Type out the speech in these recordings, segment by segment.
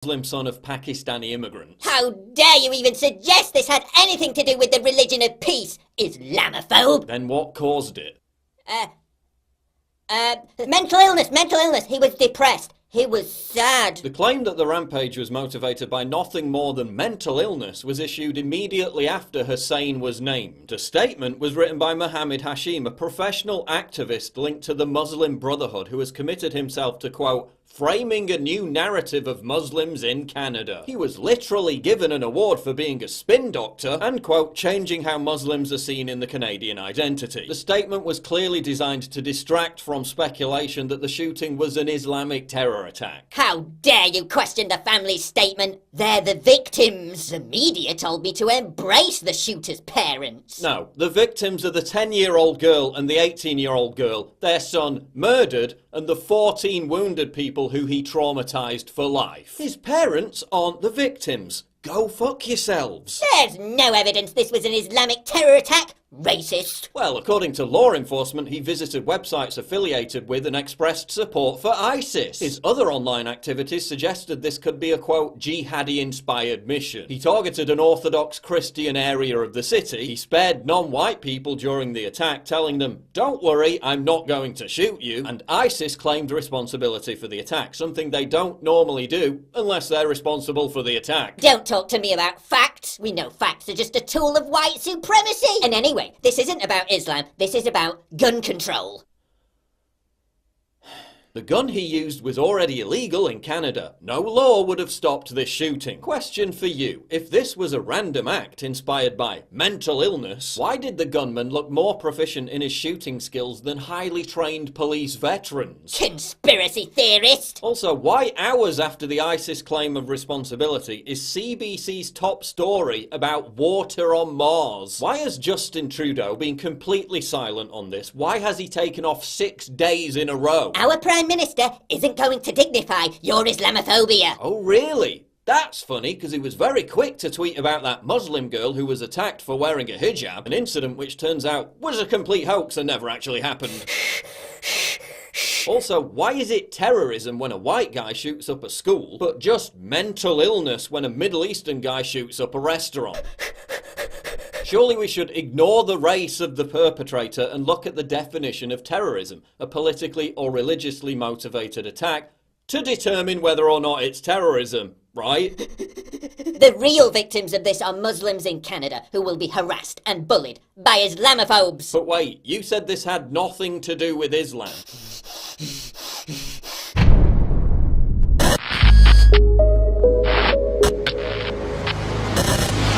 Muslim son of Pakistani immigrants. How dare you even suggest this had anything to do with the religion of peace, Islamophobe! Then what caused it? Mental illness. He was depressed. He was sad. The claim that the rampage was motivated by nothing more than mental illness was issued immediately after Hussein was named. A statement was written by Mohammed Hashim, a professional activist linked to the Muslim Brotherhood who has committed himself to, quote, framing a new narrative of Muslims in Canada. He was literally given an award for being a spin doctor and, quote, changing how Muslims are seen in the Canadian identity. The statement was clearly designed to distract from speculation that the shooting was an Islamic terror attack. How dare you question the family's statement? They're the victims. The media told me to embrace the shooter's parents. No, the victims are the 10-year-old girl and the 18-year-old girl, their son murdered, and the 14 wounded people who he traumatized for life. His parents aren't the victims. Go fuck yourselves. There's no evidence this was an Islamic terror attack. Racist. Well, according to law enforcement, he visited websites affiliated with and expressed support for ISIS. His other online activities suggested this could be a, quote, jihadi-inspired mission. He targeted an Orthodox Christian area of the city. He spared non-white people during the attack, telling them, don't worry, I'm not going to shoot you. And ISIS claimed responsibility for the attack, something they don't normally do unless they're responsible for the attack. Don't talk to me about facts. We know facts are just a tool of white supremacy. And anyway, this isn't about Islam, this is about gun control. The gun he used was already illegal in Canada. No law would have stopped this shooting. Question for you. If this was a random act inspired by mental illness, why did the gunman look more proficient in his shooting skills than highly trained police veterans? Conspiracy theorist! Also, why hours after the ISIS claim of responsibility is CBC's top story about water on Mars? Why has Justin Trudeau been completely silent on this? Why has he taken off 6 days in a row? Our Prime Minister isn't going to dignify your Islamophobia. Oh, really? That's funny, because he was very quick to tweet about that Muslim girl who was attacked for wearing a hijab, an incident which turns out was a complete hoax and never actually happened. Also, why is it terrorism when a white guy shoots up a school, but just mental illness when a Middle Eastern guy shoots up a restaurant? Surely we should ignore the race of the perpetrator and look at the definition of terrorism, a politically or religiously motivated attack, to determine whether or not it's terrorism, right? The real victims of this are Muslims in Canada who will be harassed and bullied by Islamophobes. But wait, you said this had nothing to do with Islam.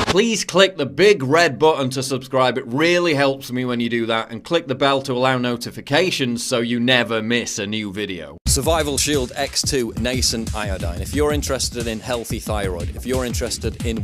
Please click the big red button to subscribe. It really helps me when you do that. And click the bell to allow notifications so you never miss a new video. Survival Shield X2 Nascent Iodine. If you're interested in healthy thyroid, if you're interested in